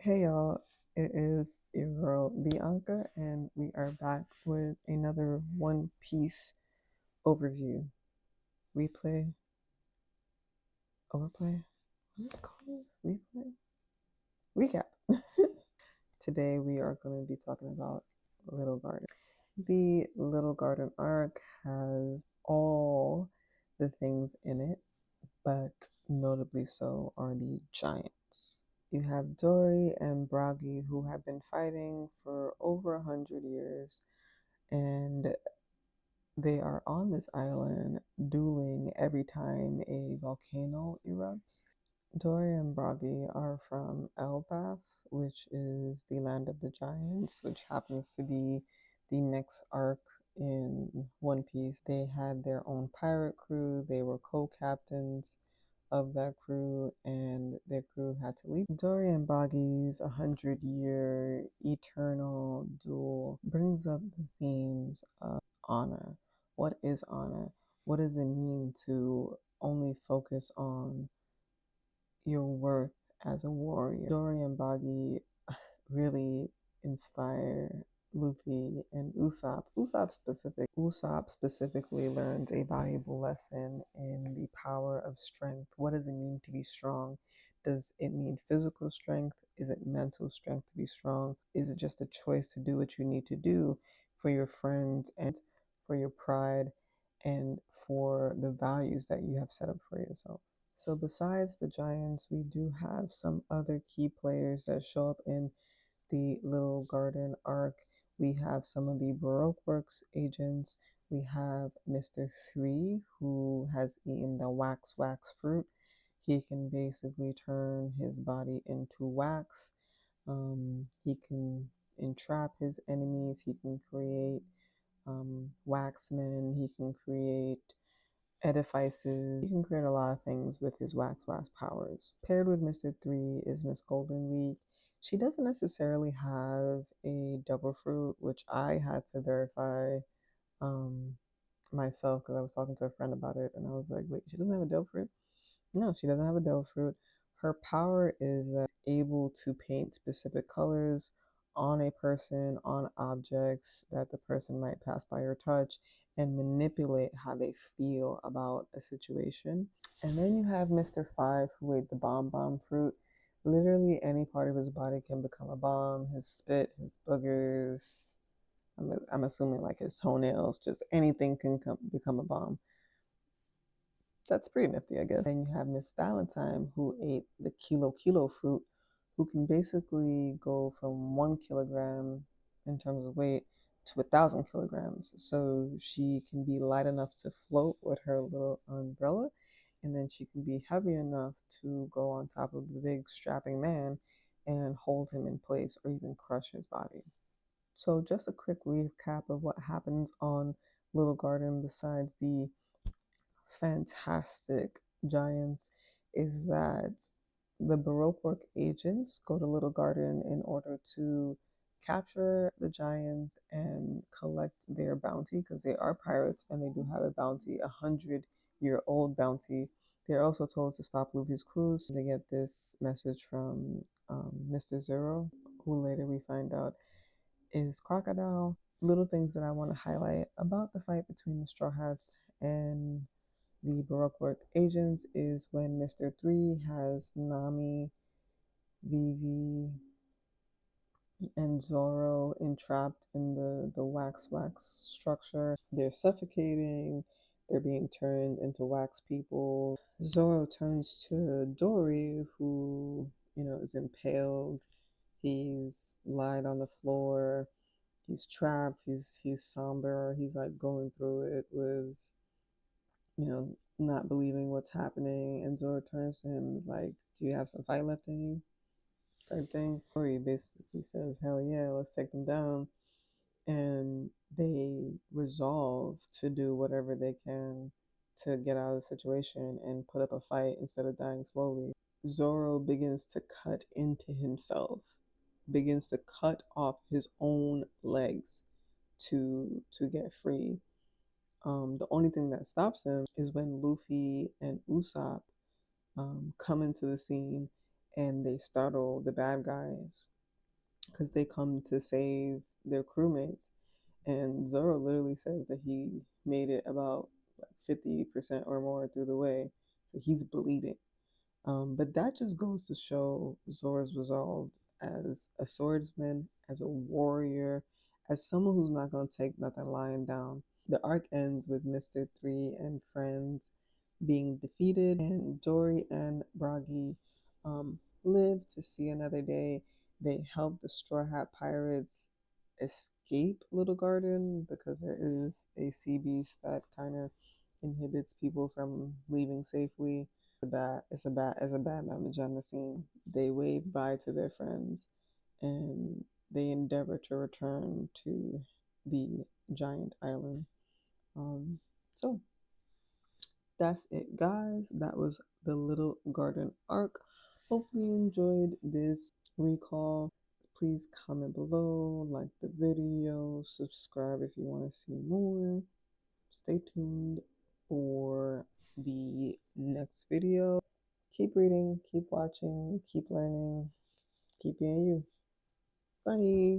Hey y'all, it is your girl Bianca, and we are back with another One Piece overview. Replay, overplay, what do you call this? Replay? Recap. Today we are going to be talking about Little Garden. The Little Garden arc has all the things in it, but notably so are the giants. You have Dory and Bragi who have been fighting for over 100 years, and they are on this island dueling every time a volcano erupts. Dory and Bragi are from Elbaf, which is the land of the giants, which happens to be the next arc in One Piece. They had their own pirate crew, they were co-captains of that crew, and their crew had to leave. Dory and Boggy's 100-year eternal duel brings up the themes of honor. What is honor? What does it mean to only focus on your worth as a warrior? Dory and Boggy really inspire Luffy and Usopp. Usopp specifically learns a valuable lesson in the power of strength. What does it mean to be strong? Does it mean physical strength? Is it mental strength to be strong? Is it just a choice to do what you need to do for your friends and for your pride and for the values that you have set up for yourself? So besides the Giants, we do have some other key players that show up in the Little Garden arc. We have some of the Baroque Works agents. We have Mr. 3, who has eaten the wax fruit. He can basically turn his body into wax. He can entrap his enemies. He can create waxmen. He can create edifices. He can create a lot of things with his wax powers. Paired with Mr. 3 is Miss Golden Week. She doesn't necessarily have a devil fruit, which I had to verify um, myself because I was talking to a friend about it, and I was like, wait, she doesn't have a devil fruit? No, she doesn't have a devil fruit. Her power is that she's able to paint specific colors on a person, on objects that the person might pass by or touch, and manipulate how they feel about a situation. And then you have Mr. 5, who ate the bomb fruit. Literally any part of his body can become a bomb. His spit, his boogers, I'm assuming like his toenails, just anything can become a bomb. That's pretty nifty, I guess. And you have Miss Valentine, who ate the kilo fruit, who can basically go from 1 kilogram in terms of weight to 1,000 kilograms. So she can be light enough to float with her little umbrella, and then she can be heavy enough to go on top of the big strapping man and hold him in place or even crush his body. So just a quick recap of what happens on Little Garden besides the fantastic giants is that the Baroque work agents go to Little Garden in order to capture the giants and collect their bounty because they are pirates and they do have a bounty, 100-year-old bounty. They're also told to stop Luffy's cruise. They get this message from Mr. Zero, who later we find out is Crocodile. Little things that I want to highlight about the fight between the Straw Hats and the Baroque work agents is when Mr. 3 has Nami, Vivi, and Zoro entrapped in the wax structure. They're suffocating, they're being turned into wax people. Zoro turns to Dory, who, is impaled. He's lied on the floor. He's trapped. He's somber. He's like going through it with not believing what's happening. And Zoro turns to him like, do you have some fight left in you? Type thing. Or he basically says, hell yeah, let's take them down. And they resolve to do whatever they can to get out of the situation and put up a fight instead of dying slowly. Zoro begins to cut into himself, begins to cut off his own legs to get free. The only thing that stops him is when Luffy and Usopp come into the scene and they startle the bad guys because they come to save their crewmates. And Zoro literally says that he made it about like 50% or more through the way, so he's bleeding. But that just goes to show Zoro's resolve as a swordsman, as a warrior, as someone who's not going to take nothing lying down. The arc ends with Mr. Three and friends being defeated, and Dory and Bragi live to see another day. They help the Straw Hat Pirates escape Little Garden because there is a sea beast that kind of inhibits people from leaving safely. It's a bad Magna scene. They wave bye to their friends and they endeavor to return to the giant island. Um, so that's it, guys. That was the Little Garden arc. Hopefully, you enjoyed this recall. Please comment below, like the video, subscribe if you want to see more. Stay tuned for the next video. Keep reading, keep watching, keep learning, keep being you. Bye.